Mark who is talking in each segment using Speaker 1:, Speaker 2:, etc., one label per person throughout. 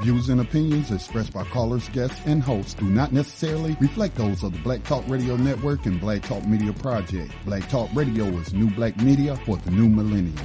Speaker 1: views and opinions expressed by callers, guests, and hosts do not necessarily reflect those of the Black Talk Radio Network and Black Talk Media Project. Black Talk Radio is new black media for the new millennium.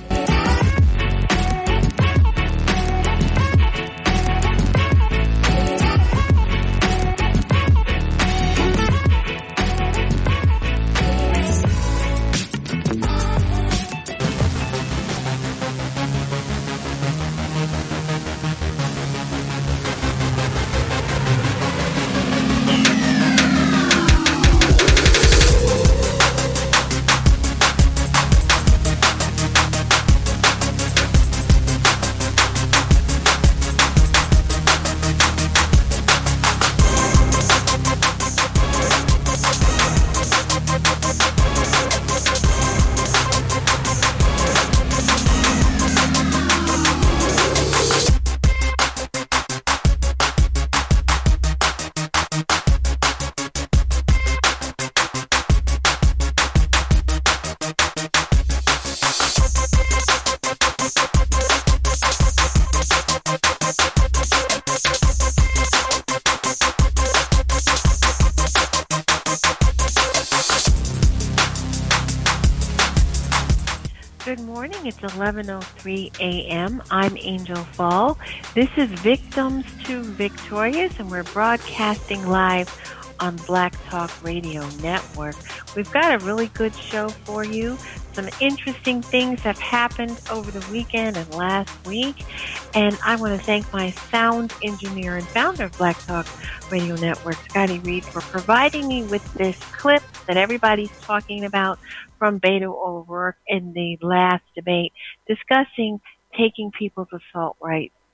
Speaker 2: It's 11:03 a.m. I'm Angel Fall. This is Victims to Victorious, and we're broadcasting live on Black Talk Radio Network. We've got a really good show for you. Some interesting things have happened over the weekend and last week, and I want to thank my sound engineer and founder of Black Talk Radio Network, Scotty Reed, for providing me with this clip that everybody's talking about from Beto O'Rourke in the last debate discussing taking people's assault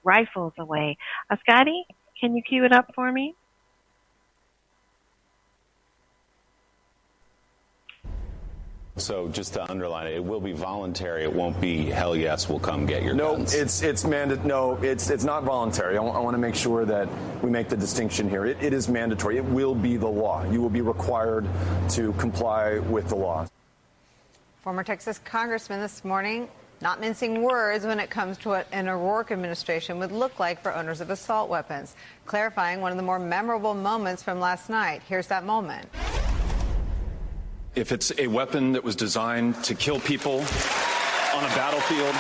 Speaker 2: rifles away. Scotty, can you cue it up for me?
Speaker 3: So just to underline it, it will be voluntary. It won't be hell yes, we'll come get your guns.
Speaker 4: It's not voluntary. I want to make sure that we make the distinction here. It is mandatory. It will be the law. You will be required to comply with the law.
Speaker 5: Former Texas congressman this morning not mincing words when it comes to what an O'Rourke administration would look like for owners of assault weapons, clarifying one of the more memorable moments from last night. Here's that moment.
Speaker 6: If it's a weapon that was designed to kill people on a battlefield,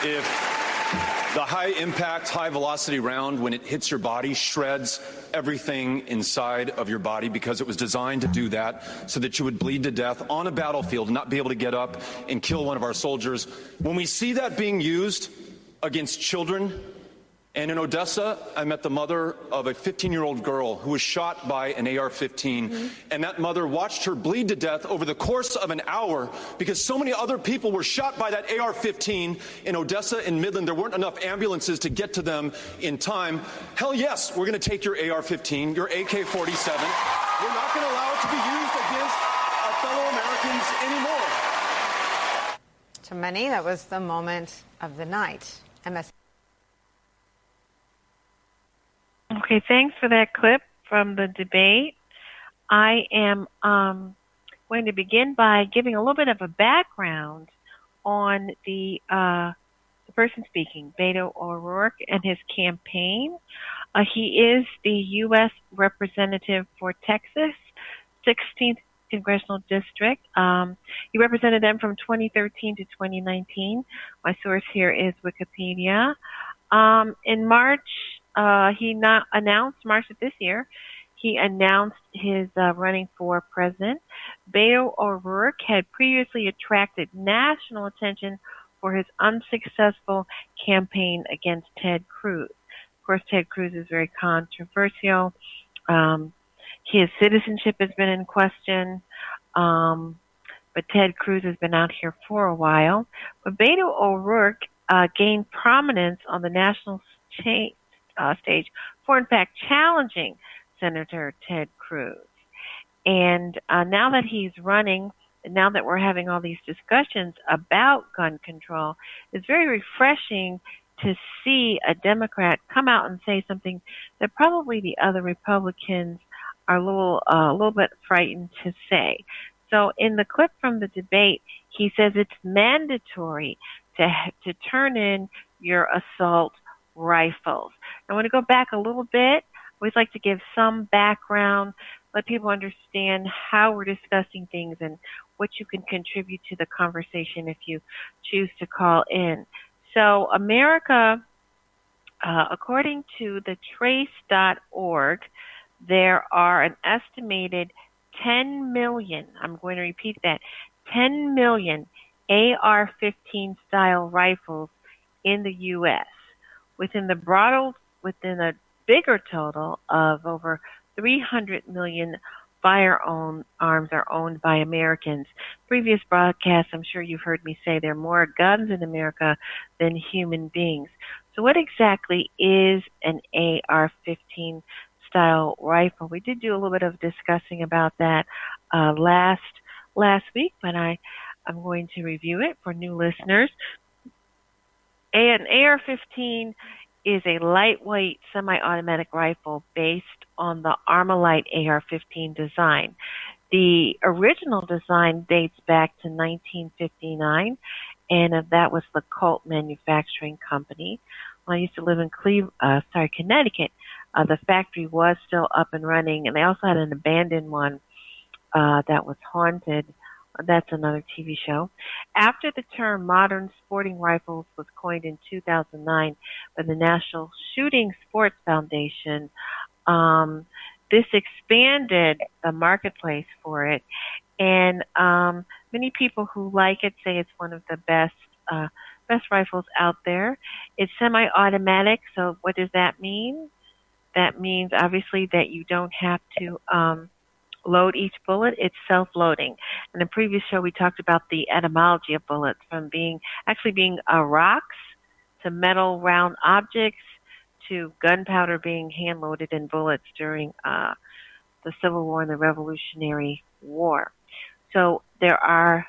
Speaker 6: if the high impact, high velocity round, when it hits your body, shreds everything inside of your body because it was designed to do that so that you would bleed to death on a battlefield and not be able to get up and kill one of our soldiers. When we see that being used against children, and in Odessa, I met the mother of a 15-year-old girl who was shot by an AR-15, and that mother watched her bleed to death over the course of an hour because so many other people were shot by that AR-15 in Odessa and Midland. There weren't enough ambulances to get to them in time. Hell yes, we're going to take your AR-15, your AK-47. We're not going to allow it to be used against our fellow Americans anymore.
Speaker 5: To many, that was the moment of the night.
Speaker 2: Okay, thanks for that clip from the debate. I am going to begin by giving a little bit of a background on the person speaking, Beto O'Rourke, and his campaign. He is the U.S. representative for Texas, 16th Congressional District. He represented them from 2013 to 2019. My source here is Wikipedia. In March, March of this year, he announced his running for president. Beto O'Rourke had previously attracted national attention for his unsuccessful campaign against Ted Cruz. Of course, Ted Cruz is very controversial. His citizenship has been in question, but Ted Cruz has been out here for a while. But Beto O'Rourke gained prominence on the national stage for, in fact, challenging Senator Ted Cruz. And now that he's running, and now that we're having all these discussions about gun control, it's very refreshing to see a Democrat come out and say something that probably the other Republicans are a little bit frightened to say. So in the clip from the debate, he says it's mandatory to turn in your assault rifles. I want to go back a little bit. I always like to give some background, let people understand how we're discussing things and what you can contribute to the conversation if you choose to call in. So America, according to the trace.org, there are an estimated 10 million, I'm going to repeat that, 10 million AR-15 style rifles in the U.S. within a bigger total of over 300 million firearms are owned by Americans. Previous broadcasts, I'm sure you've heard me say there are more guns in America than human beings. So what exactly is an AR-15 style rifle? We did do a little bit of discussing about that last week, but I'm going to review it for new listeners. An AR-15 is a lightweight semi-automatic rifle based on the Armalite AR-15 design. The original design dates back to 1959, and that was the Colt Manufacturing Company. When I used to live in Connecticut, the factory was still up and running, and they also had an abandoned one that was haunted. That's another TV show. After the term modern sporting rifles was coined in 2009 by the National Shooting Sports Foundation, this expanded the marketplace for it, and many people who like it say it's one of the best rifles out there. It's semi-automatic, so what does that mean? That means obviously that you don't have to load each bullet. It's self-loading. In the previous show, we talked about the etymology of bullets, from being rocks to metal round objects to gunpowder being hand-loaded in bullets during the Civil War and the Revolutionary War. So there are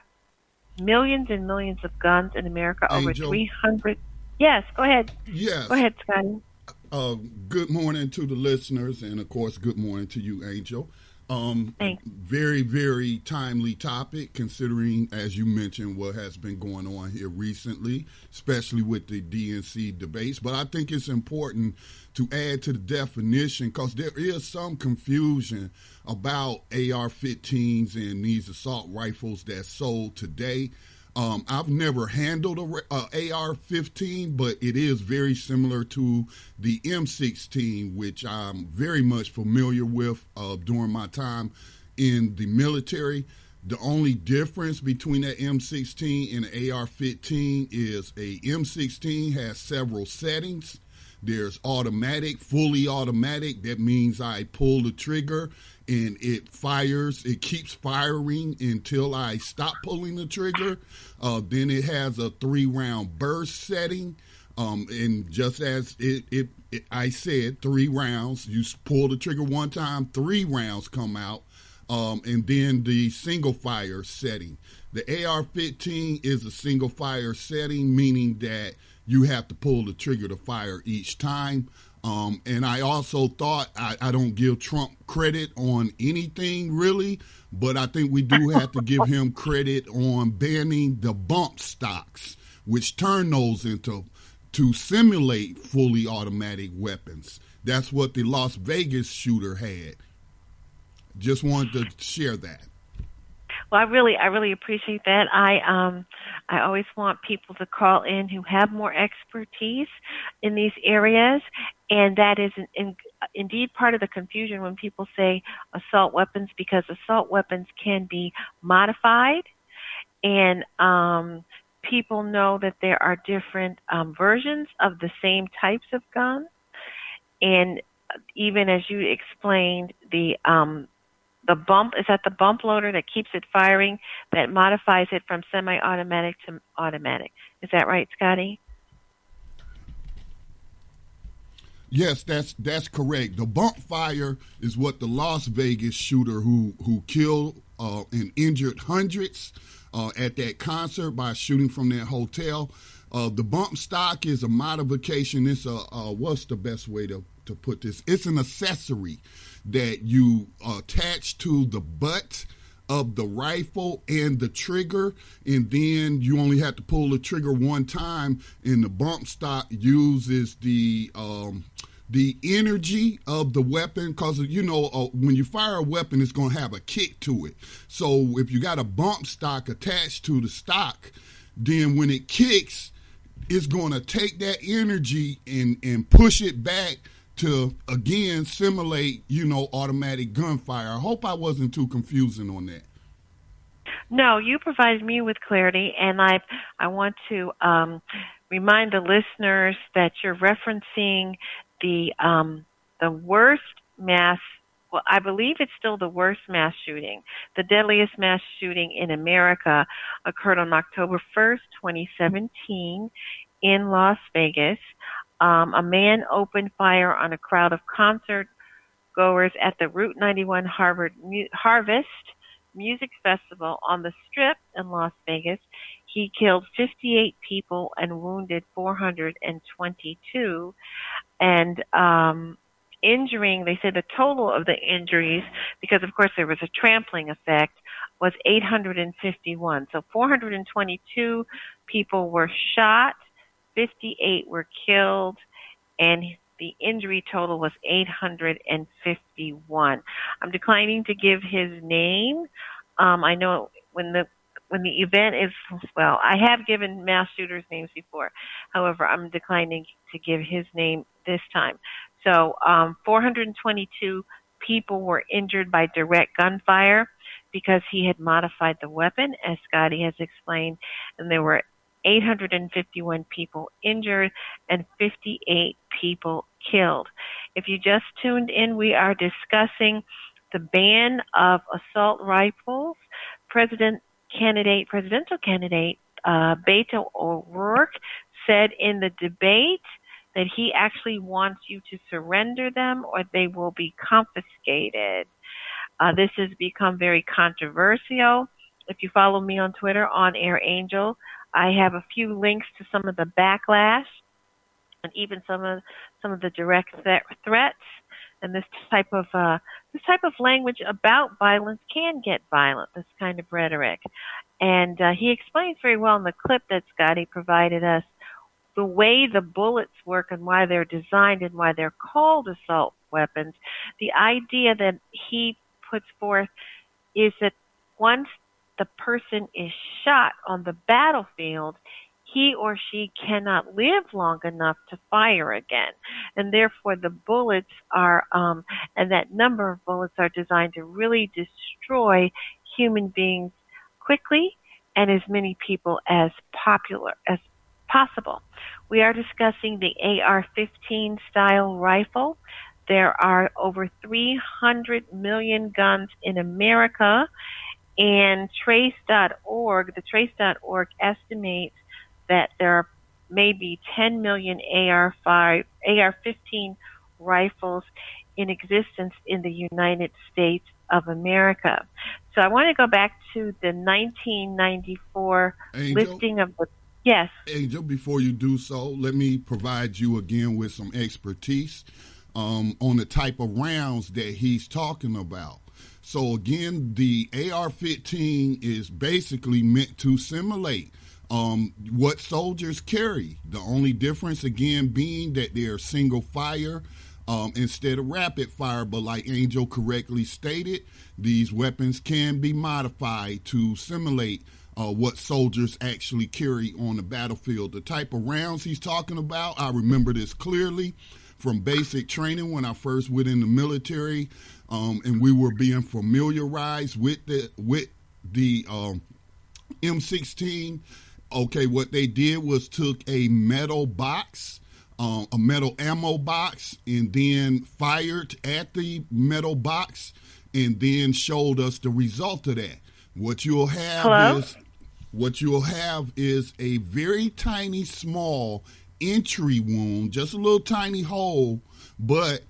Speaker 2: millions and millions of guns in America,
Speaker 1: Angel.
Speaker 2: over 300. Yes, go ahead.
Speaker 1: Yes.
Speaker 2: Go ahead, Scotty.
Speaker 1: Good morning to the listeners, and of course, good morning to you, Angel.
Speaker 2: Thanks.
Speaker 1: Very, very timely topic, considering, as you mentioned, what has been going on here recently, especially with the DNC debates. But I think it's important to add to the definition, because there is some confusion about AR-15s and these assault rifles that's sold today. I've never handled a AR-15, but it is very similar to the M16, which I'm very much familiar with during my time in the military. The only difference between that M16 and the AR-15 is a M16 has several settings. There's automatic, fully automatic. That means I pull the trigger and it fires. It keeps firing until I stop pulling the trigger. Then it has a 3-round burst setting. And just as I said, 3 rounds. You pull the trigger one time, 3 rounds come out. And then the single fire setting. The AR-15 is a single fire setting, meaning that you have to pull the trigger to fire each time. And I also thought, I don't give Trump credit on anything really, but I think we do have to give him credit on banning the bump stocks, which turn those to simulate fully automatic weapons. That's what the Las Vegas shooter had. Just wanted to share that.
Speaker 2: Well, I really appreciate that. I always want people to call in who have more expertise in these areas, and that is indeed part of the confusion when people say assault weapons, because assault weapons can be modified, and people know that there are different versions of the same types of guns, and even as you explained, the bump, is that the bump loader that keeps it firing, that modifies it from semi-automatic to automatic. Is that right, Scotty?
Speaker 1: Yes, that's correct. The bump fire is what the Las Vegas shooter who killed and injured hundreds at that concert by shooting from that hotel. The bump stock is a modification. It's what's the best way to put this? It's an accessory that you attach to the butt of the rifle and the trigger, and then you only have to pull the trigger one time, and the bump stock uses the energy of the weapon, because when you fire a weapon, it's going to have a kick to it. So if you got a bump stock attached to the stock, then when it kicks, it's going to take that energy and push it back to, again, simulate, automatic gunfire. I hope I wasn't too confusing on that.
Speaker 2: No, you provided me with clarity, and I want to remind the listeners that you're referencing the worst mass. Well, I believe it's still the worst mass shooting. The deadliest mass shooting in America occurred on October 1st, 2017, in Las Vegas. A man opened fire on a crowd of concert goers at the Route 91 Harvest Music Festival on the Strip in Las Vegas. He killed 58 people and wounded 422. And injuring, they said the total of the injuries, because of course there was a trampling effect, was 851. So 422 people were shot, 58 were killed, and the injury total was 851. I'm declining to give his name. I know when the event is, well, I have given mass shooters names before. However, I'm declining to give his name this time. So 422 people were injured by direct gunfire because he had modified the weapon, as Scotty has explained, and there were 851 people injured and 58 people killed. If you just tuned in, we are discussing the ban of assault rifles. Presidential candidate Beto O'Rourke said in the debate that he actually wants you to surrender them or they will be confiscated. This has become very controversial. If you follow me on Twitter, On Air Angel, I have a few links to some of the backlash and even some of the direct threats. And this type of language about violence can get violent. This kind of rhetoric, and he explains very well in the clip that Scotty provided us the way the bullets work and why they're designed and why they're called assault weapons. The idea that he puts forth is that once the person is shot on the battlefield, he or she cannot live long enough to fire again. And therefore the bullets are, and that number of bullets are designed to really destroy human beings quickly and as many people as possible. We are discussing the AR-15 style rifle. There are over 300 million guns in America, and Trace.org estimates that there are maybe 10 million AR-15 rifles in existence in the United States of America. So I want to go back to the 1994 listing of the... Yes.
Speaker 1: Angel, before you do so, let me provide you again with some expertise on the type of rounds that he's talking about. So again, the AR-15 is basically meant to simulate what soldiers carry. The only difference, again, being that they're single fire instead of rapid fire. But like Angel correctly stated, these weapons can be modified to simulate what soldiers actually carry on the battlefield. The type of rounds he's talking about, I remember this clearly from basic training when I first went in the military, and we were being familiarized with the M16. Okay, what they did was took a metal box, a metal ammo box, and then fired at the metal box, and then showed us the result of that. What you'll have is a very tiny, small entry wound, just a little tiny hole, but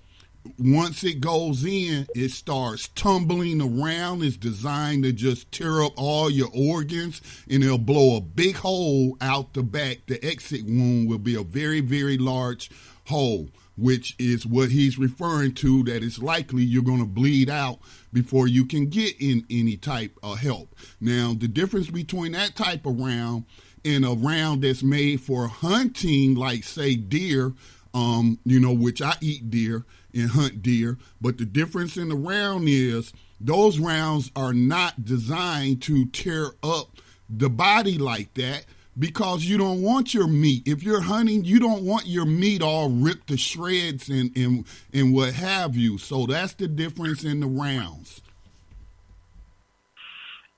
Speaker 1: once it goes in, it starts tumbling around. It's designed to just tear up all your organs, and it'll blow a big hole out the back. The exit wound will be a very, very large hole. which is what he's referring to, that it's likely you're going to bleed out before you can get in any type of help. Now, the difference between that type of round and a round that's made for hunting, like, say, deer, which I eat deer and hunt deer, but the difference in the round is those rounds are not designed to tear up the body like that, because you don't want your meat. If you're hunting, you don't want your meat all ripped to shreds and what have you. So that's the difference in the rounds.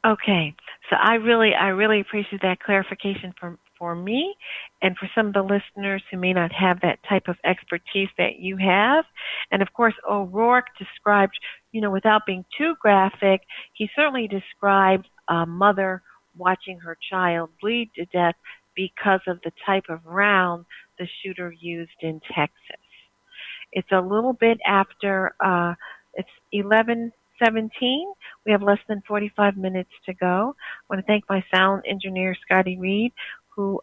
Speaker 2: Okay, so I really appreciate that clarification for me and for some of the listeners who may not have that type of expertise that you have. And of course, O'Rourke described, without being too graphic, he certainly described a mother watching her child bleed to death because of the type of round the shooter used in Texas. It's a little bit after, it's 11:17. We have less than 45 minutes to go. I want to thank my sound engineer, Scotty Reed, who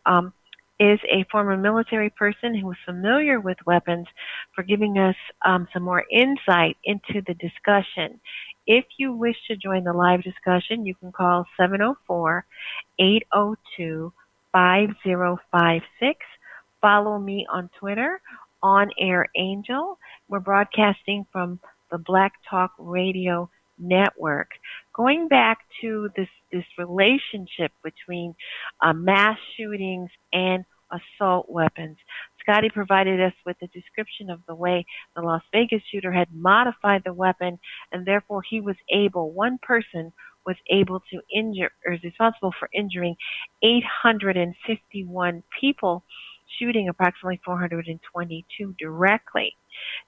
Speaker 2: is a former military person who is familiar with weapons, for giving us some more insight into the discussion. If you wish to join the live discussion, you can call 704-802-5056. Follow me on Twitter, On Air Angel. We're broadcasting from the Black Talk Radio Network. Going back to this relationship between mass shootings and assault weapons, Scotty provided us with a description of the way the Las Vegas shooter had modified the weapon, and therefore one person was able to injure, or is responsible for injuring 851 people, shooting approximately 422 directly.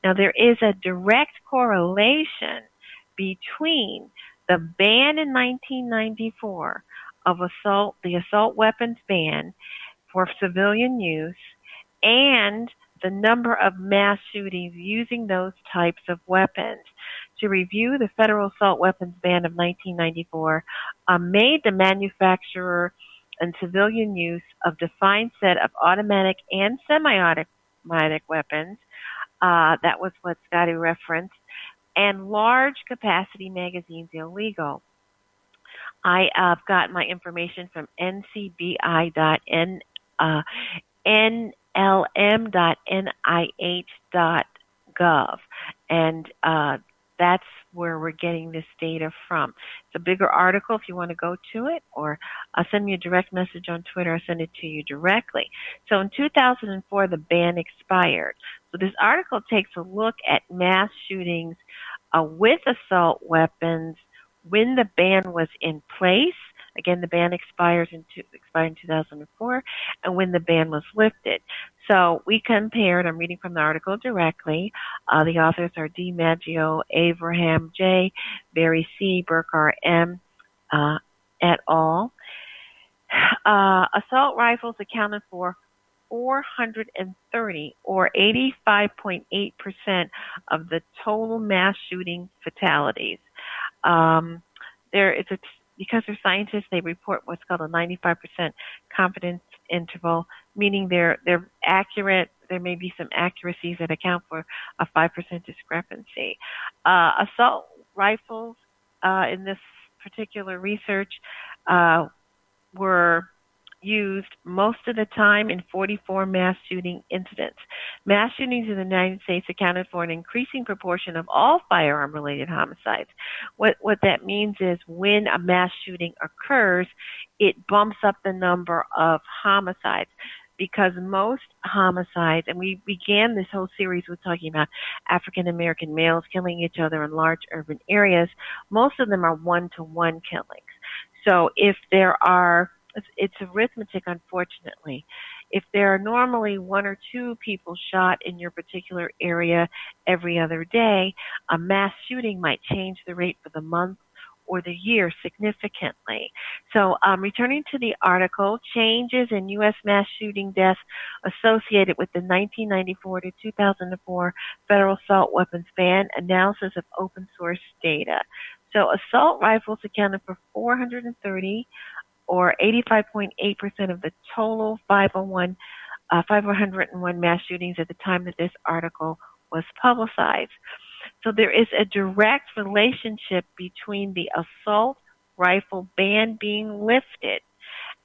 Speaker 2: Now, there is a direct correlation between the ban in 1994 of the assault weapons ban for civilian use and the number of mass shootings using those types of weapons. To review, the federal assault weapons ban of 1994 made the manufacturer and civilian use of defined set of automatic and semi-automatic weapons. That was what Scotty referenced, and large capacity magazines illegal. I have got my information from nlm.nih.gov, and that's where we're getting this data from. It's a bigger article if you want to go to it, or send me a direct message on Twitter. I'll send it to you directly. So in 2004, the ban expired. So this article takes a look at mass shootings with assault weapons when the ban was in place. Again, the ban expired in 2004, and when the ban was lifted. So we compared, I'm reading from the article directly, the authors are D. Maggio, Abraham J., Barry C., Burke R. M., et al. Assault rifles accounted for 430, or 85.8% of the total mass shooting fatalities. Because they're scientists, they report what's called a 95% confidence interval, meaning they're accurate. There may be some accuracies that account for a 5% discrepancy. Assault rifles in this particular research were used most of the time in 44 mass shooting incidents. Mass shootings in the United States accounted for an increasing proportion of all firearm-related homicides. What that means is when a mass shooting occurs, it bumps up the number of homicides, because most homicides, and we began this whole series with talking about African-American males killing each other in large urban areas, most of them are one-to-one killings. So if there are, it's arithmetic, unfortunately. If there are normally one or two people shot in your particular area every other day, a mass shooting might change the rate for the month or the year significantly. So returning to the article, changes in U.S. mass shooting deaths associated with the 1994 to 2004 federal assault weapons ban, analysis of open source data. So assault rifles accounted for 430, or 85.8% of the total 501 mass shootings at the time that this article was publicized. So there is a direct relationship between the assault rifle ban being lifted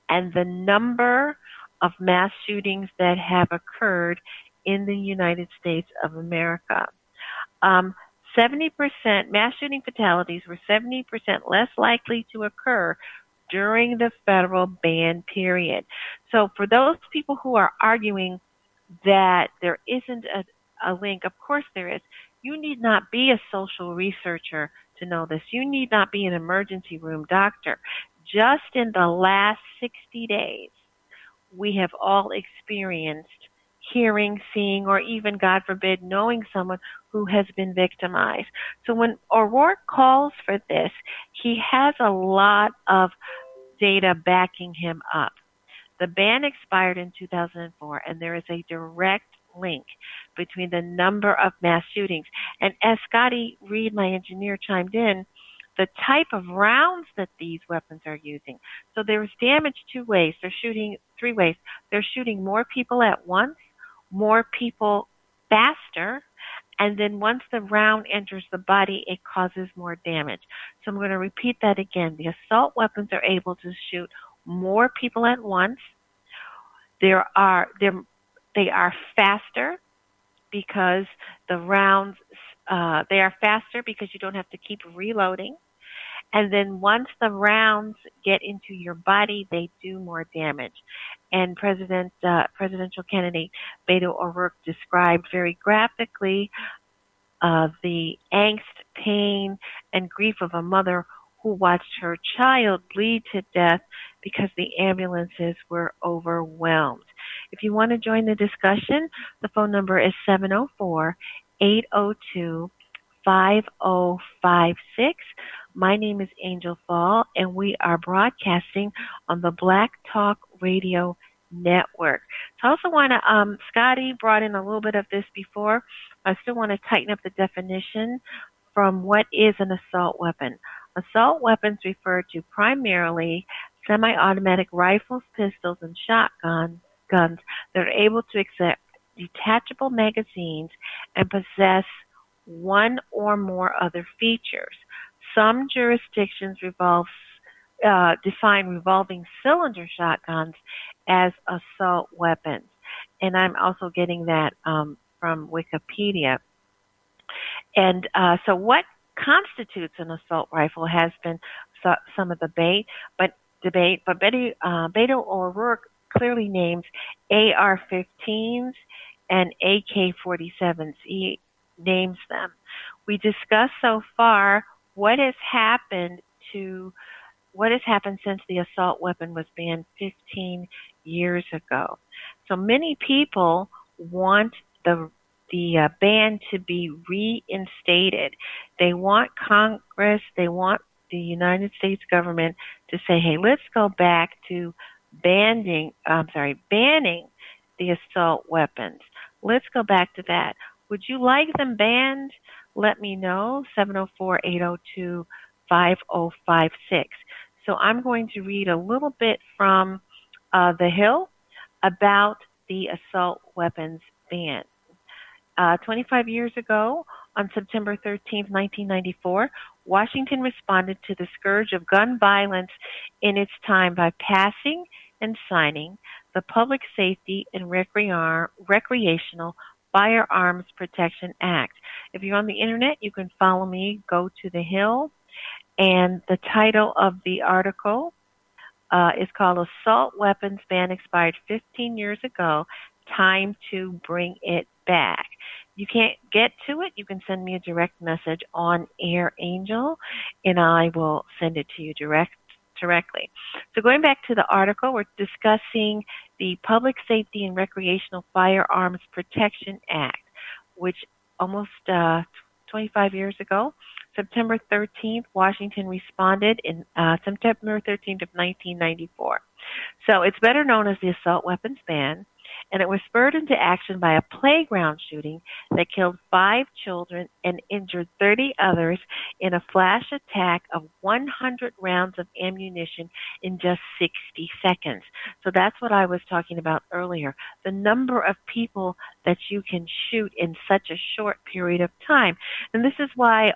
Speaker 2: and the number of mass shootings that have occurred in the United States of America. 70% mass shooting fatalities were 70% less likely to occur during the federal ban period. So for those people who are arguing that there isn't a link, of course there is. You need not be a social researcher to know this. You need not be an emergency room doctor. Just in the last 60 days, we have all experienced hearing, seeing, or even, God forbid, knowing someone who has been victimized. So when O'Rourke calls for this, he has a lot of data backing him up. The ban expired in 2004, and there is a direct link between the number of mass shootings. And as Scotty Reed, my engineer, chimed in, the type of rounds that these weapons are using. So there's damage two ways. They're shooting three ways. They're shooting more people at once, more people faster, and then once the round enters the body, it causes more damage. So I'm going to repeat that again. The assault weapons are able to shoot more people at once. They are faster because the rounds, they are faster because you don't have to keep reloading. And then once the rounds get into your body, they do more damage. And presidential candidate Beto O'Rourke described very graphically the angst, pain, and grief of a mother who watched her child bleed to death because the ambulances were overwhelmed. If you want to join the discussion, the phone number is 704-802-5056. My name is Angel Fall, and we are broadcasting on the Black Talk Radio Network. So I also want to, Scotty brought in a little bit of this before. I still want to tighten up the definition from what is an assault weapon. Assault weapons refer to primarily semi-automatic rifles, pistols, and shotguns that are able to accept detachable magazines and possess one or more other features. Some jurisdictions define revolving cylinder shotguns as assault weapons. And I'm also getting that from Wikipedia. And so what constitutes an assault rifle has been some of the debate, but Beto O'Rourke clearly names AR-15s and AK-47s. He names them. We discussed so far what has happened since the assault weapon was banned 15 years ago. So many people want the ban to be reinstated. They want Congress, they want the United States government to say, hey, let's go back to banning the assault weapons. Let's go back to that. Would you like them banned? Let me know, 704-802-5056. So I'm going to read a little bit from The Hill about the assault weapons ban. 25 years ago, on September 13, 1994, Washington responded to the scourge of gun violence in its time by passing and signing the Public Safety and Recreational Firearms Protection Act. If you're on the internet, you can follow me, go to The Hill, and the title of the article is called Assault Weapons Ban Expired 15 Years Ago, Time to Bring It Back. You can't get to it, you can send me a direct message on Air Angel, and I will send it to you directly. So going back to the article, we're discussing the Public Safety and Recreational Firearms Protection Act, which almost 25 years ago, September 13th, Washington responded in September 13th of 1994. So it's better known as the assault weapons ban, And it was spurred into action by a playground shooting that killed 5 children and injured 30 others in a flash attack of 100 rounds of ammunition in just 60 seconds. So that's what I was talking about earlier. The number of people that you can shoot in such a short period of time. And this is why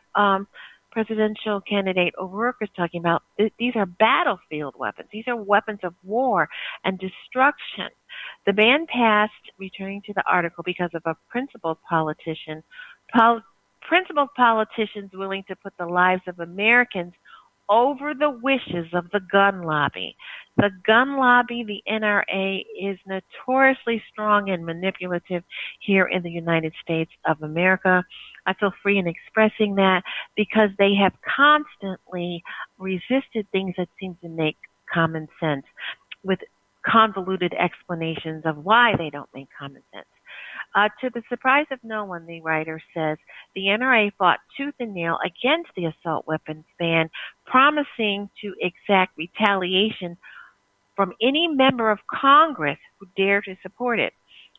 Speaker 2: presidential candidate O'Rourke is talking about these are battlefield weapons. These are weapons of war and destruction. The ban passed, returning to the article, because of a principled politicians willing to put the lives of Americans over the wishes of the gun lobby. The gun lobby, the NRA, is notoriously strong and manipulative here in the United States of America. I feel free in expressing that because they have constantly resisted things that seem to make common sense with convoluted explanations of why they don't make common sense. To the surprise of no one, the writer says, the NRA fought tooth and nail against the assault weapons ban, promising to exact retaliation from any member of Congress who dared to support it.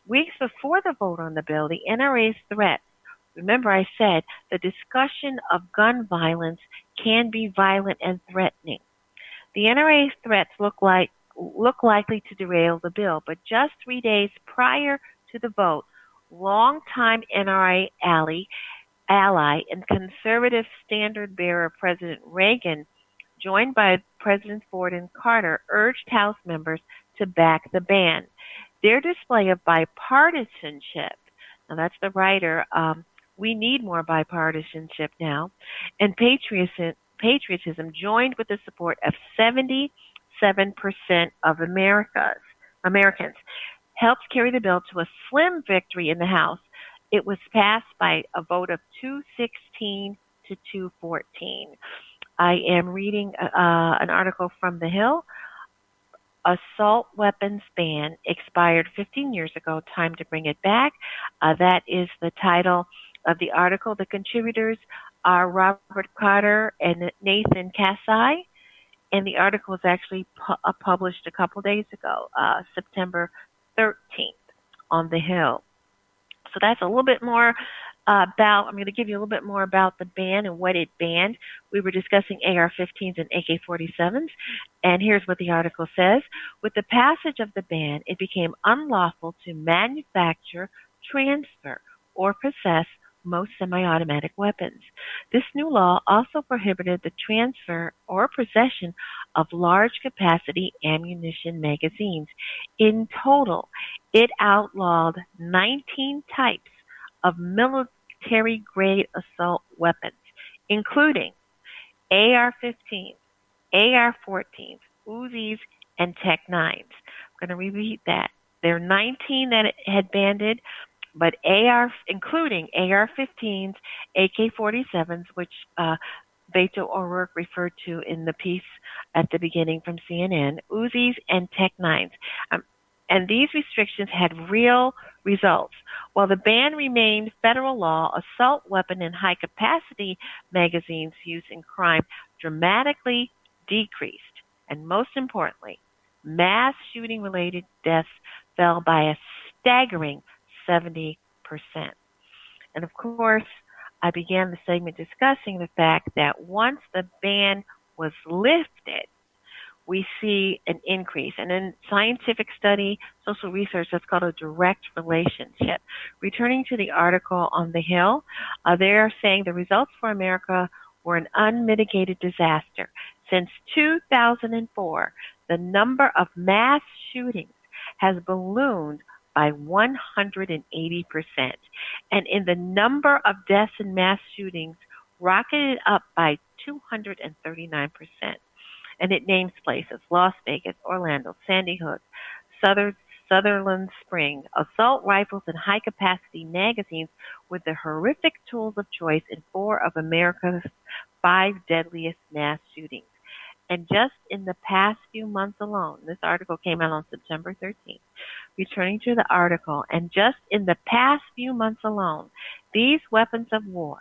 Speaker 2: Weeks before the vote on the bill, the NRA's threats, remember I said the discussion of gun violence can be violent and threatening. The NRA's threats look likely to derail the bill, but just 3 days prior to the vote, longtime NRA ally and conservative standard-bearer President Reagan, joined by Presidents Ford and Carter, urged House members to back the ban. Their display of bipartisanship, now that's the writer, we need more bipartisanship now, and patriotism joined with the support of 77% of Americans, helped carry the bill to a slim victory in the House. It was passed by a vote of 216 to 214. I am reading an article from The Hill. Assault weapons ban expired 15 years ago. Time to bring it back. That is the title of the article. The contributors are Robert Carter and Nathan Kasai. And the article was actually published a couple days ago, September 13th on The Hill. So that's a little bit more about, I'm going to give you a little bit more about the ban and what it banned. We were discussing AR-15s and AK-47s, and here's what the article says. With the passage of the ban, it became unlawful to manufacture, transfer, or possess most semi-automatic weapons. This new law also prohibited the transfer or possession of large-capacity ammunition magazines. In total, it outlawed 19 types of military-grade assault weapons, including AR-15s, AR-14s, Uzis, and Tech-9s. I'm going to repeat that. There are 19 that it had banned, but including AR-15s, AK-47s, which Beto O'Rourke referred to in the piece at the beginning from CNN, Uzis, and Tech-9s. And these restrictions had real results. While the ban remained federal law, assault weapon and high-capacity magazines used in crime dramatically decreased. And most importantly, mass shooting-related deaths fell by a staggering 70%. And of course, I began the segment discussing the fact that once the ban was lifted, we see an increase. And in scientific study, social research, that's called a direct relationship. Returning to the article on The Hill, they are saying the results for America were an unmitigated disaster. Since 2004, the number of mass shootings has ballooned by 180%. And in the number of deaths in mass shootings rocketed up by 239%. And it names places: Las Vegas, Orlando, Sandy Hook, Sutherland Springs. Assault rifles and high-capacity magazines were the horrific tools of choice in 4 of America's 5 deadliest mass shootings. And just in the past few months alone, this article came out on September 13th, returning to the article, and just in the past few months alone, these weapons of war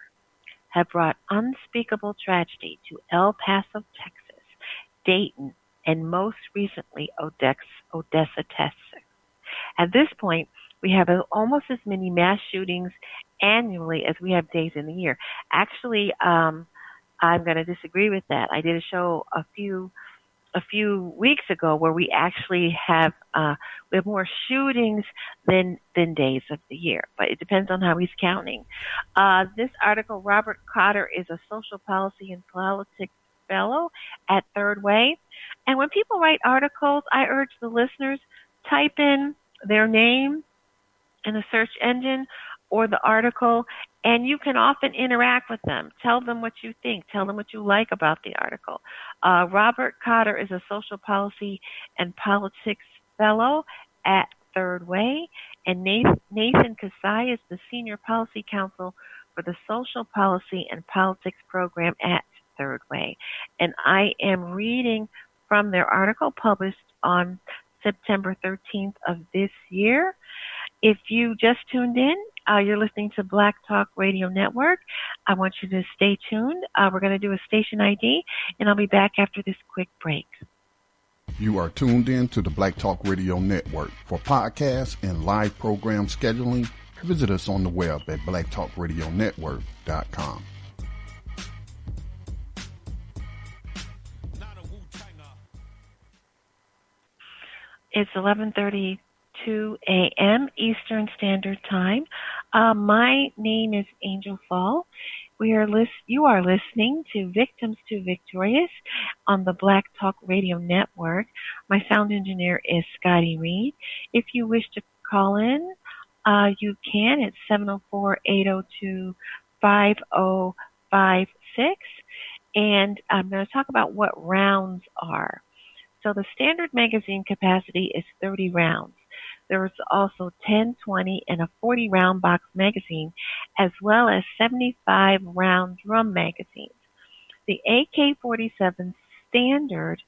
Speaker 2: have brought unspeakable tragedy to El Paso, Texas, Dayton, and most recently Odessa, Texas. At this point, we have almost as many mass shootings annually as we have days in the year. Actually, I'm going to disagree with that. I did a show a few weeks ago where we have more shootings than days of the year, but it depends on how he's counting. This article, Robert Cotter is a social policy and politics fellow at Third Way, and when people write articles, I urge the listeners type in their name in the search engine or the article, and you can often interact with them. Tell them what you think. Tell them what you like about the article. Robert Cotter is a social policy and politics fellow at Third Way, and Nathan Kasai is the senior policy counsel for the social policy and politics program at Third Way. And I am reading from their article published on September 13th of this year. If you just tuned in, you're listening to Black Talk Radio Network. I want you to stay tuned. We're going to do a station ID, and I'll be back after this quick break.
Speaker 1: You are tuned in to the Black Talk Radio Network. For podcasts and live program scheduling, visit us on the web at blacktalkradionetwork.com.
Speaker 2: It's 11:32 a.m. Eastern Standard Time. My name is Angel Fall. You are listening to Victims to Victorious on the Black Talk Radio Network. My sound engineer is Scotty Reed. If you wish to call in, you can. It's 704-802-5056. And I'm going to talk about what rounds are. So the standard magazine capacity is 30 rounds. There's also 10, 20, and a 40-round box magazine, as well as 75-round drum magazines. The AK-47 standard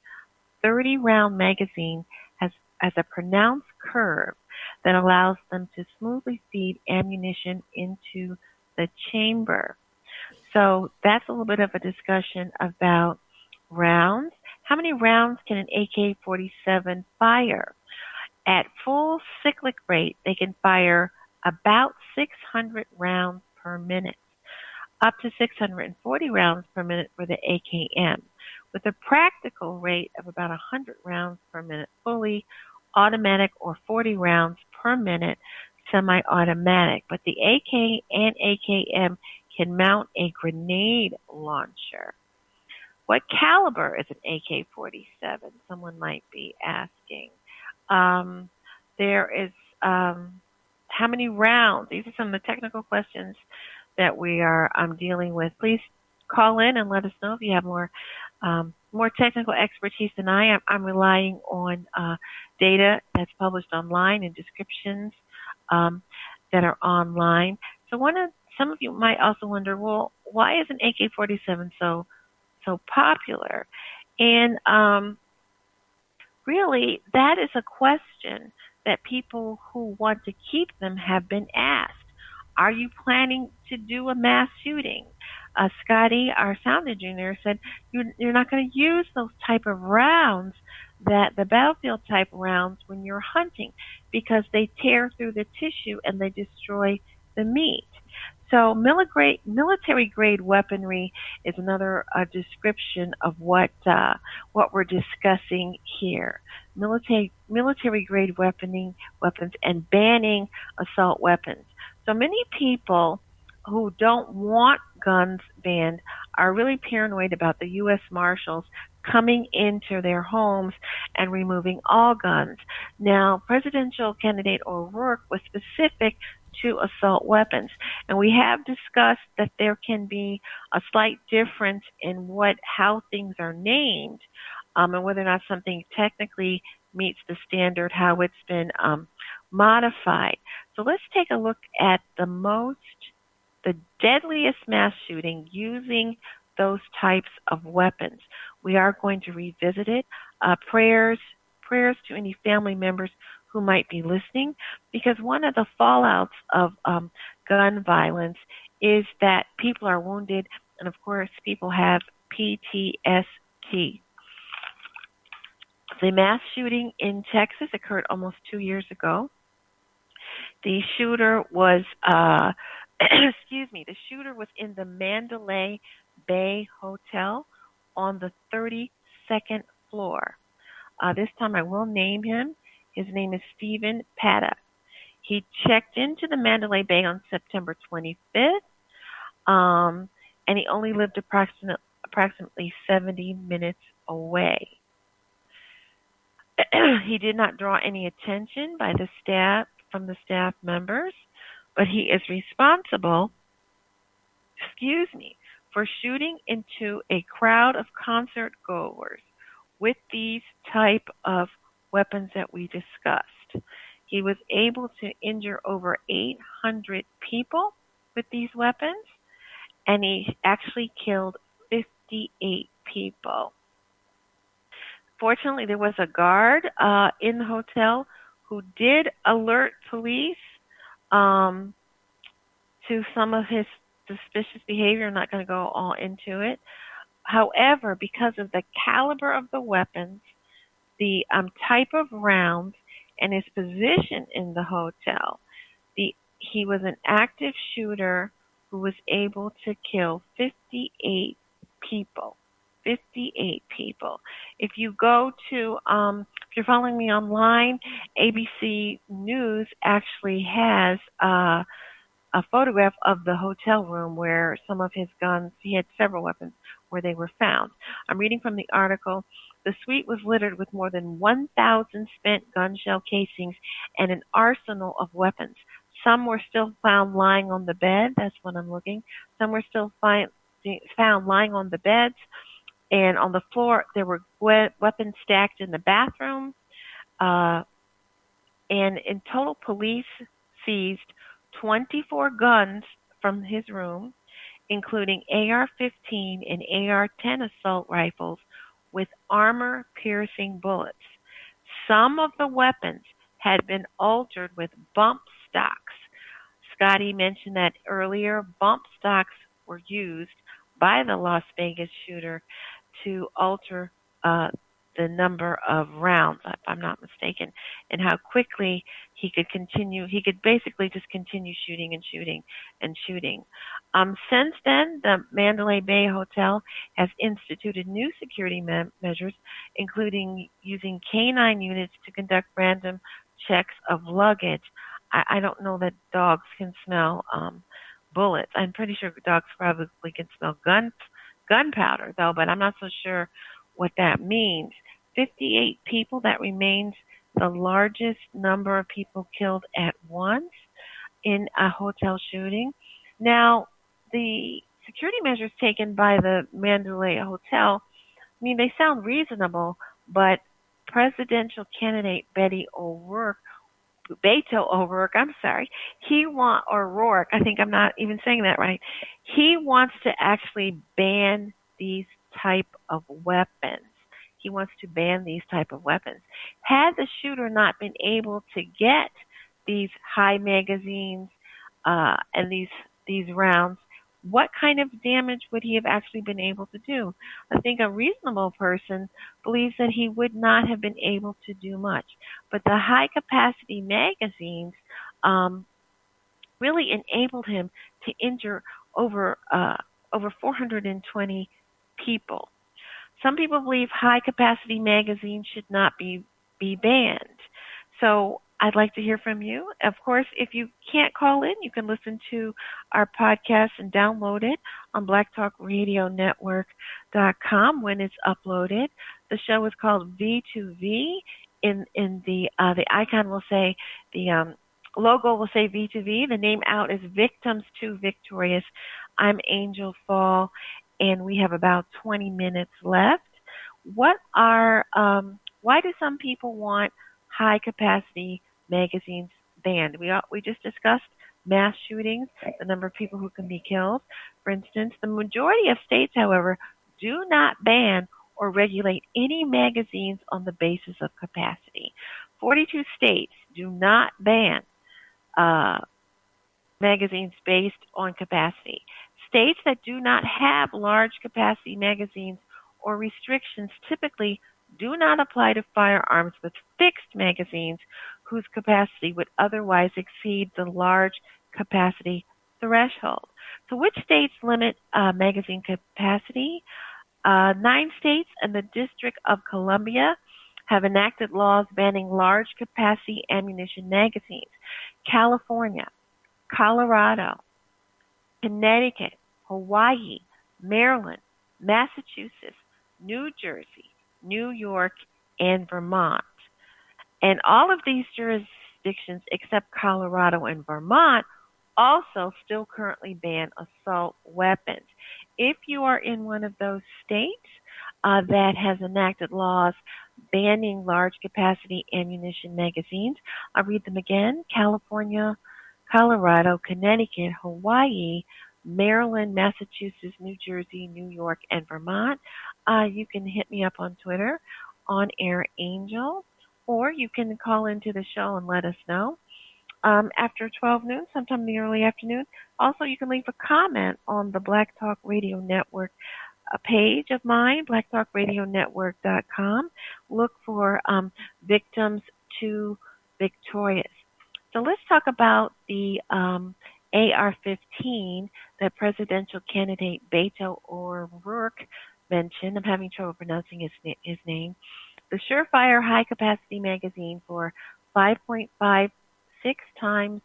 Speaker 2: 30-round magazine has a pronounced curve that allows them to smoothly feed ammunition into the chamber. So that's a little bit of a discussion about rounds. How many rounds can an AK-47 fire? At full cyclic rate, they can fire about 600 rounds per minute, up to 640 rounds per minute for the AKM, with a practical rate of about 100 rounds per minute fully automatic or 40 rounds per minute semi-automatic. But the AK and AKM can mount a grenade launcher. What caliber is an AK-47? Someone might be asking. There is how many rounds? These are some of the technical questions that we are dealing with. Please call in and let us know if you have more technical expertise than I am. I'm relying on data that's published online and descriptions that are online. So some of you might also wonder, well, why is an AK-47 so popular? And really, that is a question that people who want to keep them have been asked. Are you planning to do a mass shooting? Scotty, our sound engineer, said you're not going to use those type of rounds, that the battlefield type rounds, when you're hunting, because they tear through the tissue and they destroy the meat. So military grade weaponry is another description of what we're discussing here. Military grade weapons and banning assault weapons. So many people who don't want guns banned are really paranoid about the U.S. Marshals coming into their homes and removing all guns. Now, presidential candidate O'Rourke was specific to assault weapons, and we have discussed that there can be a slight difference in how things are named, and whether or not something technically meets the standard, how it's been modified. So let's take a look at the deadliest mass shooting using those types of weapons. We are going to revisit it. Prayers to any family members who might be listening, because one of the fallouts of gun violence is that people are wounded, and of course people have PTSD. The mass shooting in Texas occurred almost 2 years ago. The shooter was, excuse me, the shooter was in the Mandalay Bay Hotel on the 32nd floor. This time I will name him. His name is Stephen Paddock. He checked into the Mandalay Bay on September 25th, and he only lived approximately 70 minutes away. He did not draw any attention from the staff members, but he is responsible, for shooting into a crowd of concert goers with these type of weapons that we discussed. He was able to injure over 800 people with these weapons, and he actually killed 58 people. Fortunately, there was a guard in the hotel who did alert police to some of his suspicious behavior. I'm not going to go all into it. However, because of the caliber of the weapons, the type of rounds, and his position in the hotel, he was an active shooter who was able to kill 58 people. 58 people. If you go to, if you're following me online, ABC News actually has a photograph of the hotel room where some of his guns, he had several weapons, where they were found. I'm reading from the article. The suite was littered with more than 1,000 spent gun shell casings and an arsenal of weapons. Some were still found lying on the bed. That's what I'm looking. Some were still found lying on the beds. And on the floor, there were weapons stacked in the bathroom. And in total, police seized 24 guns from his room, including AR-15 and AR-10 assault rifles with armor-piercing bullets. Some of the weapons had been altered with bump stocks. Scotty mentioned that earlier. Bump stocks were used by the Las Vegas shooter to alter the number of rounds, if I'm not mistaken, and how quickly he could continue. He could basically just continue shooting and shooting and shooting. Since then, the Mandalay Bay Hotel has instituted new security measures, including using canine units to conduct random checks of luggage. I don't know that dogs can smell bullets. I'm pretty sure dogs probably can smell gunpowder, though, but I'm not so sure what that means. 58 people, that remains the largest number of people killed at once in a hotel shooting. Now, the security measures taken by the Mandalay Hotel, they sound reasonable, but presidential candidate Beto O'Rourke, O'Rourke, I think I'm not even saying that right. He wants to actually ban these type of weapons. He wants to ban these type of weapons. Had the shooter not been able to get these high magazines and these rounds, what kind of damage would he have actually been able to do? I think a reasonable person believes that he would not have been able to do much. But the high-capacity magazines really enabled him to injure over 420 people. Some people believe high-capacity magazines should not be banned. So I'd like to hear from you. Of course, if you can't call in, you can listen to our podcast and download it on blacktalkradionetwork.com when it's uploaded. The show is called V2V. In the icon will say, the logo will say V2V. The name out is Victims to Victorious. I'm Angel Fall, and we have about 20 minutes left. Why do some people want high-capacity magazines banned? We just discussed mass shootings, the number of people who can be killed. For instance, the majority of states, however, do not ban or regulate any magazines on the basis of capacity. 42 states do not ban magazines based on capacity. States that do not have large capacity magazines or restrictions typically do not apply to firearms with fixed magazines, whose capacity would otherwise exceed the large capacity threshold. So which states limit magazine capacity? 9 states and the District of Columbia have enacted laws banning large capacity ammunition magazines. California, Colorado, Connecticut, Hawaii, Maryland, Massachusetts, New Jersey, New York, and Vermont. And all of these jurisdictions, except Colorado and Vermont, also still currently ban assault weapons. If you are in one of those states that has enacted laws banning large capacity ammunition magazines, I'll read them again: California, Colorado, Connecticut, Hawaii, Maryland, Massachusetts, New Jersey, New York, and Vermont. You can hit me up on Twitter, on Air Angel, or you can call into the show and let us know. After 12 noon, sometime in the early afternoon. Also, you can leave a comment on the Black Talk Radio Network page of mine, blacktalkradionetwork.com. Look for Victims to Victorious. So let's talk about the AR-15 that presidential candidate Beto O'Rourke mentioned. I'm having trouble pronouncing his name. The Surefire high-capacity magazine for 5.56 times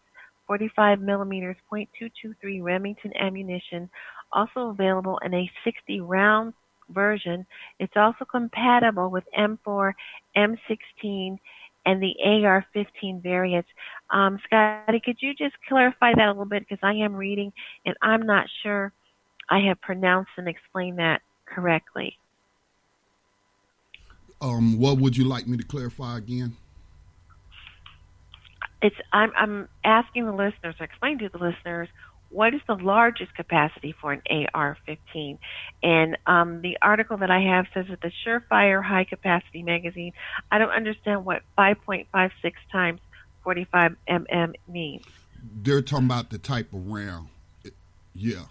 Speaker 2: 45 millimeters .223 Remington ammunition, also available in a 60-round version. It's also compatible with M4, M16, and the AR-15 variants. Scotty, could you just clarify that a little bit, because I am reading and I'm not sure I have pronounced and explained that correctly.
Speaker 1: What would you like me to clarify again?
Speaker 2: I'm asking the listeners, or explaining to the listeners, what is the largest capacity for an AR-15? And the article that I have says that the Surefire high-capacity magazine, I don't understand what 5.56 times 45 mm means.
Speaker 1: They're talking about the type of round. Yeah.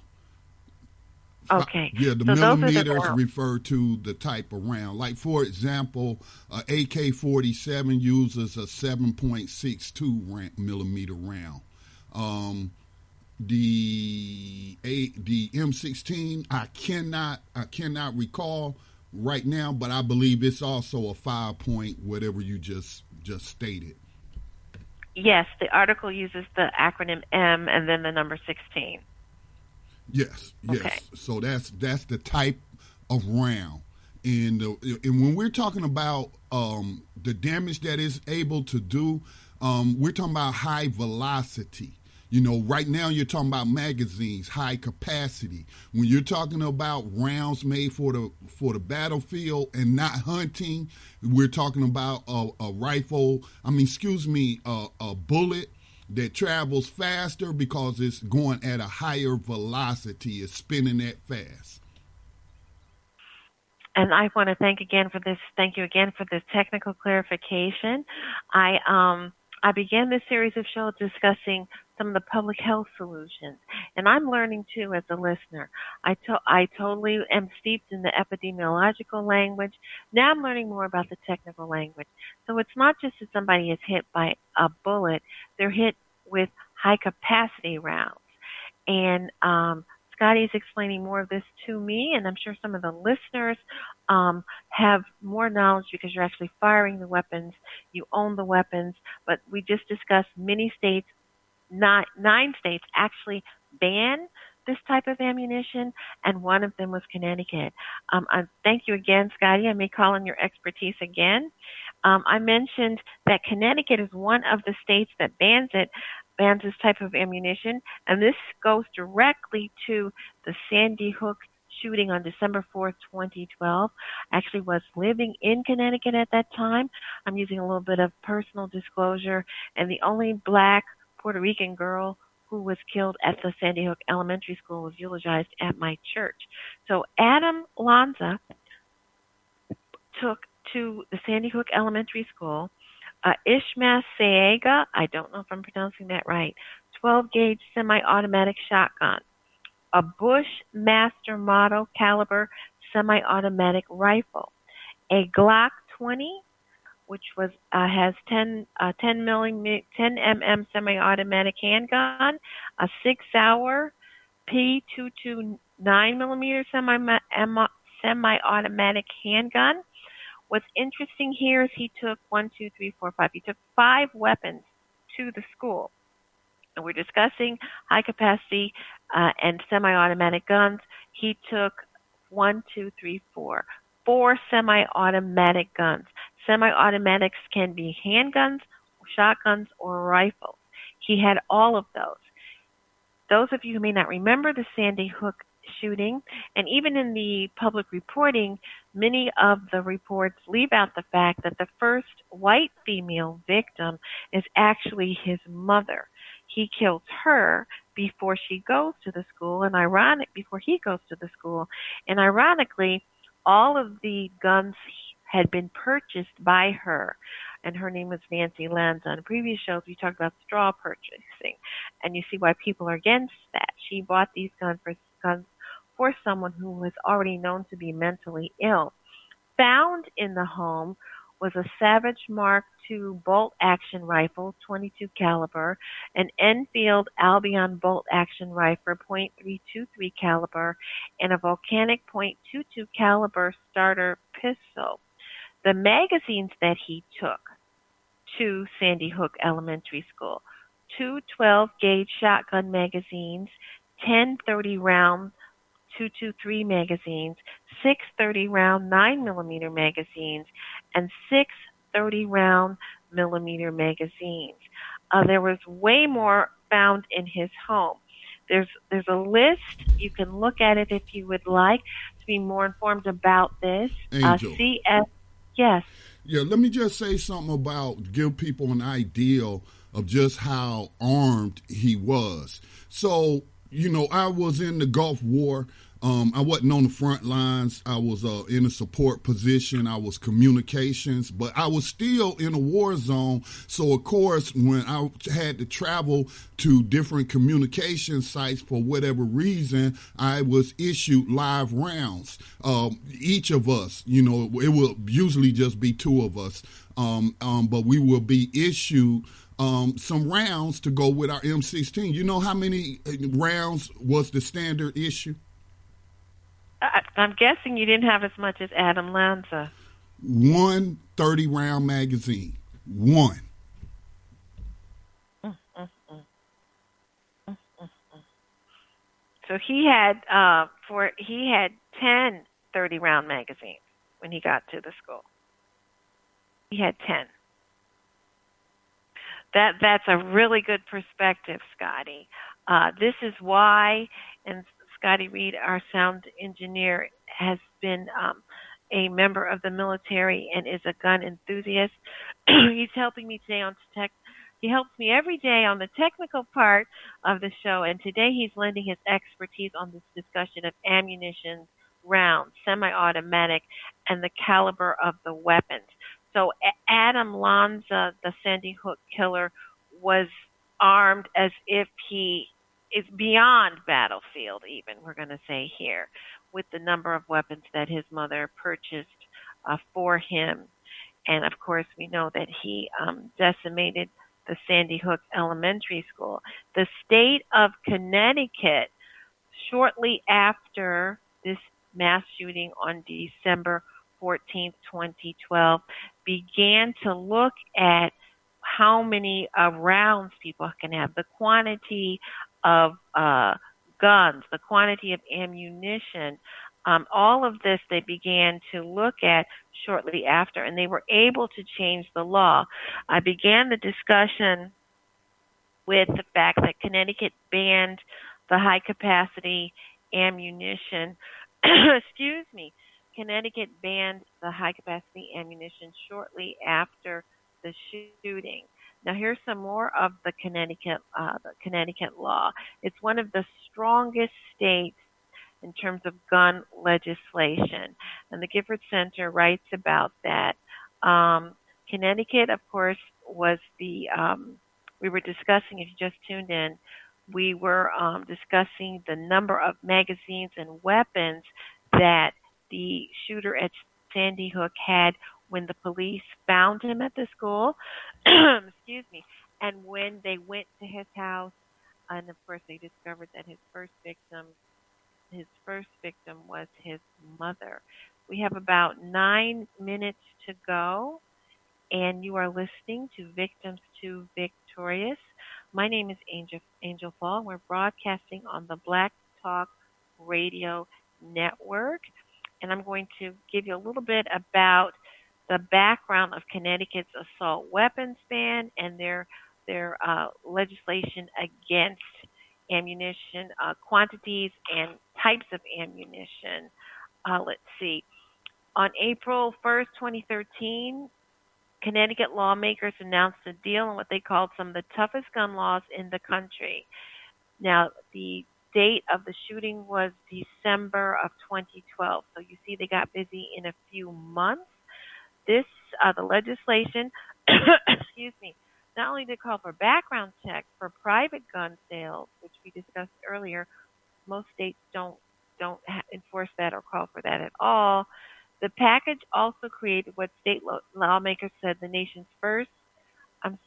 Speaker 2: Okay.
Speaker 1: Yeah, the
Speaker 2: so
Speaker 1: millimeters refer to the type of round. Like, for example, AK-47 uses a 7.62 millimeter round. The M16, I cannot recall right now, but I believe it's also a 5 point whatever you just stated.
Speaker 2: Yes, the article uses the acronym M and then the number 16.
Speaker 1: Yes.
Speaker 2: Okay.
Speaker 1: So that's the type of round, and when we're talking about the damage that it's able to do, we're talking about high velocity. You know, right now you're talking about magazines, high capacity. When you're talking about rounds made for the battlefield and not hunting, we're talking about a rifle. A bullet that travels faster because it's going at a higher velocity. It's spinning that fast.
Speaker 2: And I want to thank you again for this technical clarification. I began this series of shows discussing some of the public health solutions, and I'm learning too as a listener. I totally am steeped in the epidemiological language. Now I'm learning more about the technical language. So it's not just that somebody is hit by a bullet; they're hit with high capacity rounds. And Scotty is explaining more of this to me, and I'm sure some of the listeners have more knowledge because you're actually firing the weapons. You own the weapons. But we just discussed many states, 9 states actually ban this type of ammunition, and one of them was Connecticut. Thank you again, Scotty. I may call on your expertise again. I mentioned that Connecticut is one of the states that bans this type of ammunition, and this goes directly to the Sandy Hook shooting on December 4th, 2012. I actually was living in Connecticut at that time. I'm using a little bit of personal disclosure, and the only black Puerto Rican girl who was killed at the Sandy Hook Elementary School was eulogized at my church. So Adam Lanza took to the Sandy Hook Elementary School Ishmael Seega, I don't know if I'm pronouncing that right, 12-gauge semi-automatic shotgun, a Bushmaster model caliber semi-automatic rifle, a Glock 20, which was has 10 mm semi-automatic handgun, a 6-hour P229 millimeter semi-automatic handgun. What's interesting here is he took 1, 2, 3, 4, 5. He took 5 weapons to the school. And we're discussing high capacity and semi-automatic guns. He took 1, 2, 3, 4. 4 semi-automatic guns. Semi-automatics can be handguns, shotguns, or rifles. He had all of those. Those of you who may not remember the Sandy Hook shooting, and even in the public reporting, many of the reports leave out the fact that the first white female victim is actually his mother. He kills her before she goes to the school, and before he goes to the school. And ironically, all of the guns had been purchased by her, and her name was Nancy Lanza. On previous shows, we talked about straw purchasing, and you see why people are against that. She bought these guns for someone who was already known to be mentally ill. Found in the home was a Savage Mark II bolt-action rifle, 22 caliber, an Enfield Albion bolt-action rifle, .323 caliber, and a Volcanic .22 caliber starter pistol. The magazines that he took to Sandy Hook Elementary School: 2 12-gauge shotgun magazines, 10 30-round .223 magazines, 6 30-round 9mm magazines, and 6 30-round millimeter magazines. There was way more found in his home. There's a list. You can look at it if you would like to be more informed about this.
Speaker 1: Angel.
Speaker 2: Yes.
Speaker 1: Yeah, let me just say something about, give people an idea of just how armed he was. So, I was in the Gulf War. I wasn't on the front lines. I was in a support position. I was communications, but I was still in a war zone. So, of course, when I had to travel to different communication sites for whatever reason, I was issued live rounds. Each of us, it will usually just be 2 of us, but we will be issued some rounds to go with our M16. You know how many rounds was the standard issue?
Speaker 2: I'm guessing you didn't have as much as Adam Lanza.
Speaker 1: 1 30-round magazine. 1.
Speaker 2: So he had 10 30-round magazines when he got to the school. He had 10. That's a really good perspective, Scotty. This is why, and Scotty Reed, our sound engineer, has been a member of the military and is a gun enthusiast. He's helping me today on tech. He helps me every day on the technical part of the show, and today he's lending his expertise on this discussion of ammunition, rounds, semi-automatic, and the caliber of the weapons. So Adam Lanza, the Sandy Hook killer, was armed as if he is beyond battlefield, even, we're going to say here, with the number of weapons that his mother purchased for him. And, of course, we know that he decimated the Sandy Hook Elementary School. The state of Connecticut, shortly after this mass shooting on December 14th, 2012, began to look at how many rounds people can have, the quantity of guns, the quantity of ammunition. All of this they began to look at shortly after, and they were able to change the law. I began the discussion with the fact that Connecticut banned the high-capacity ammunition. Excuse me. Connecticut banned the high-capacity ammunition shortly after the shooting. Now, here's some more of the Connecticut law. It's one of the strongest states in terms of gun legislation, and the Gifford Center writes about that. Connecticut, of course, was we were discussing, if you just tuned in, we were discussing the number of magazines and weapons that the shooter at Sandy Hook had when the police found him at the school. Excuse me. And when they went to his house, and of course they discovered that his first victim was his mother. We have about 9 minutes to go, and you are listening to Victims to Victorious. My name is Angel Fall. We're broadcasting on the Black Talk Radio Network, and I'm going to give you a little bit about the background of Connecticut's assault weapons ban and their legislation against ammunition quantities and types of ammunition. Let's see. On April 1st, 2013, Connecticut lawmakers announced a deal on what they called some of the toughest gun laws in the country. Now, the date of the shooting was December of 2012. So you see they got busy in a few months. The legislation, excuse me, not only did call for background checks for private gun sales, which we discussed earlier, most states don't enforce that or call for that at all. The package also created what state lawmakers said the nation's first. I'm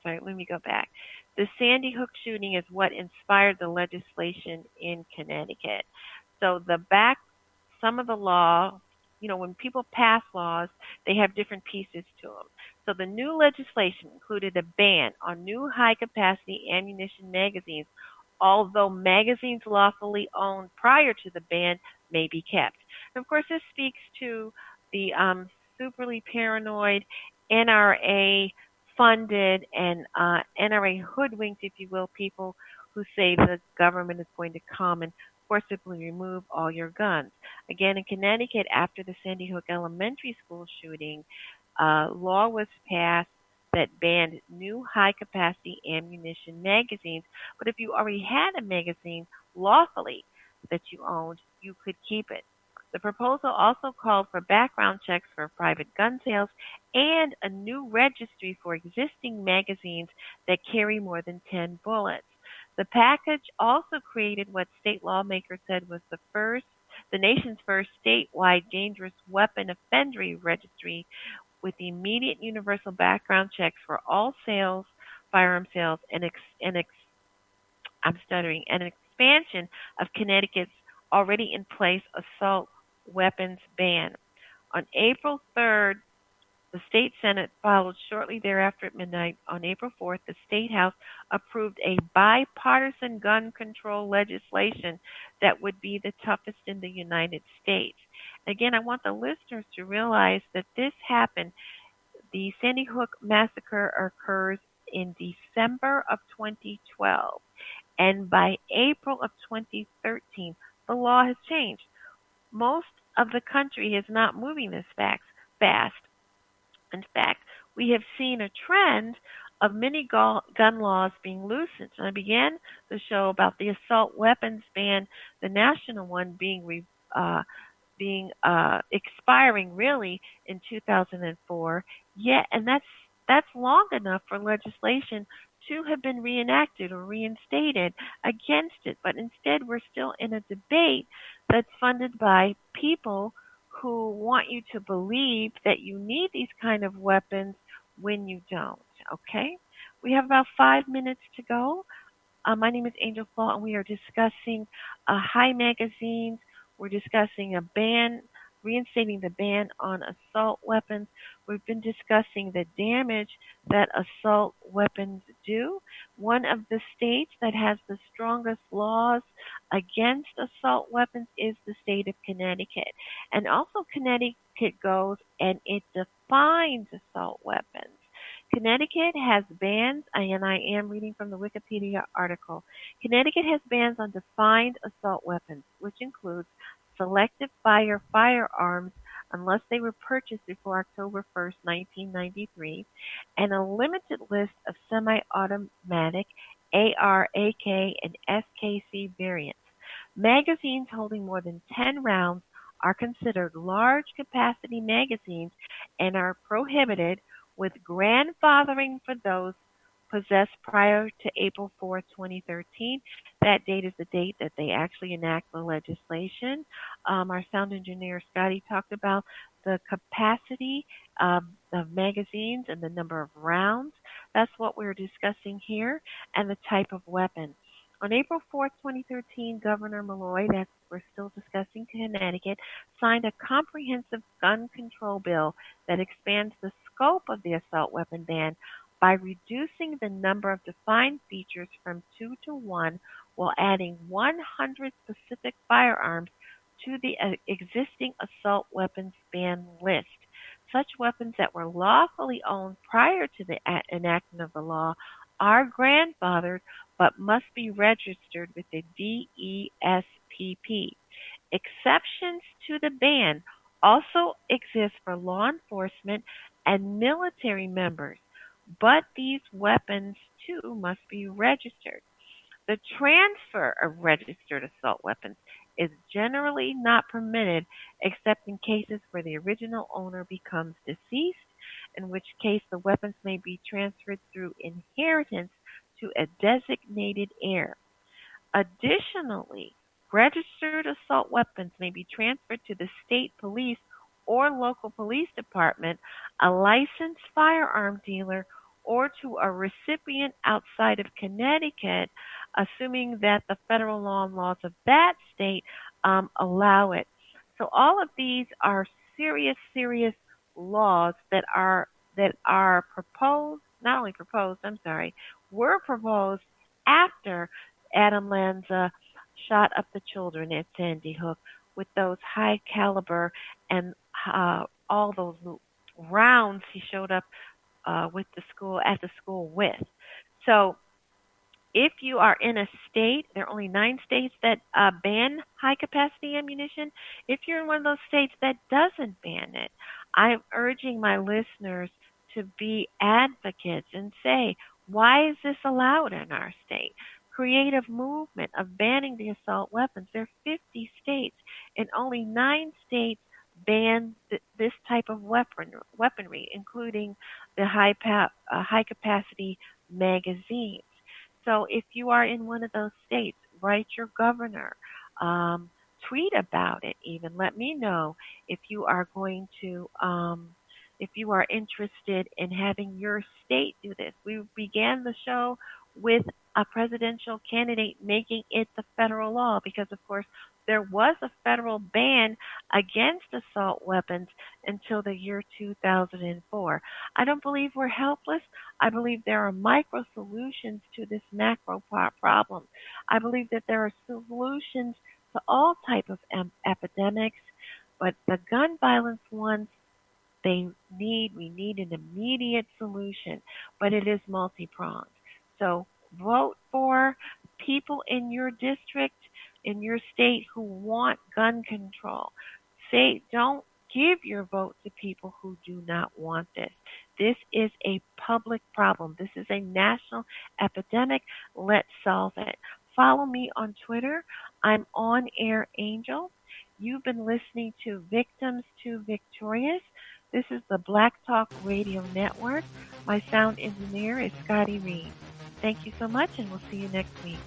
Speaker 2: sorry, let me go back. The Sandy Hook shooting is what inspired the legislation in Connecticut. So some of the law, when people pass laws, they have different pieces to them. So the new legislation included a ban on new high-capacity ammunition magazines, although magazines lawfully owned prior to the ban may be kept. And of course, this speaks to the superly paranoid NRA funded and NRA hoodwinked, if you will, people who say the government is going to come and forcibly remove all your guns. Again, in Connecticut, after the Sandy Hook Elementary School shooting, law was passed that banned new high-capacity ammunition magazines. But if you already had a magazine lawfully that you owned, you could keep it. The proposal also called for background checks for private gun sales and a new registry for existing magazines that carry more than 10 bullets. The package also created what state lawmakers said was the nation's first statewide dangerous weapon offender registry with immediate universal background checks for all sales, firearm sales, and an expansion of Connecticut's already in place assault weapons ban. On April 3rd, the state Senate followed shortly thereafter at midnight. On April 4th, the State House approved a bipartisan gun control legislation that would be the toughest in the United States. Again, I want the listeners to realize that this happened. The Sandy Hook massacre occurs in December of 2012, and by April of 2013, the law has changed. Most of the country is not moving this fast. In fact, we have seen a trend of many gun laws being loosened. And I began the show about the assault weapons ban, the national one expiring really in 2004. And that's long enough for legislation to have been reenacted or reinstated against it. But instead, we're still in a debate that's funded by people who want you to believe that you need these kind of weapons when you don't. Okay? We have about 5 minutes to go. My name is Angel Fall, and we are discussing high magazines. We're discussing reinstating the ban on assault weapons. We've been discussing the damage that assault weapons do. One of the states that has the strongest laws against assault weapons is the state of Connecticut. And also Connecticut goes and it defines assault weapons. Connecticut has bans, and I am reading from the Wikipedia article. Connecticut has bans on defined assault weapons, which includes selective fire firearms unless they were purchased before October 1st, 1993, and a limited list of semi-automatic AR, AK, and SKC variants. Magazines holding more than 10 rounds are considered large capacity magazines and are prohibited, with grandfathering for those possessed prior to April 4th, 2013. That date is the date that they actually enact the legislation. Our sound engineer, Scotty, talked about the capacity of magazines and the number of rounds. That's what we're discussing here, and the type of weapon. On April 4th, 2013, Governor Malloy, that we're still discussing, Connecticut, signed a comprehensive gun control bill that expands the scope of the assault weapon ban by reducing the number of defined features from 2 to 1 while adding 100 specific firearms to the existing assault weapons ban list. Such weapons that were lawfully owned prior to the enactment of the law are grandfathered but must be registered with the DESPP. Exceptions to the ban also exist for law enforcement and military members, but these weapons too must be registered. The transfer of registered assault weapons is generally not permitted except in cases where the original owner becomes deceased, in which case the weapons may be transferred through inheritance to a designated heir. Additionally, registered assault weapons may be transferred to the state police or local police department, a licensed firearm dealer, or to a recipient outside of Connecticut, assuming that the federal law and laws of that state allow it. So all of these are serious laws that are proposed, not only proposed, were proposed after Adam Lanza shot up the children at Sandy Hook with those high caliber and all those rounds he showed up at the school with. So if you are in a state, there are only 9 states that ban high capacity ammunition. If you're in one of those states that doesn't ban it, I'm urging my listeners to be advocates and say, why is this allowed in our state? Create a movement of banning the assault weapons. There are 50 states, and only 9 states ban this type of weaponry, including the high capacity magazines. So if you are in one of those states, write your governor, tweet about it even. Let me know if you are going to, if you are interested in having your state do this. We began the show with a presidential candidate making it the federal law because, of course, there was a federal ban against assault weapons until the year 2004. I don't believe we're helpless. I believe there are micro solutions to this macro problem. I believe that there are solutions to all type of epidemics, but the gun violence ones, we need an immediate solution, but it is multi-pronged. So vote for people in your district, in your state who want gun control. Don't give your vote to people who do not want this. This is a public problem. This is a national epidemic. Let's solve it. Follow me on Twitter. I'm On Air Angel. You've been listening to Victims to Victorious. This is the Black Talk Radio Network. My sound engineer is Scotty Reed. Thank you so much, and we'll see you next week.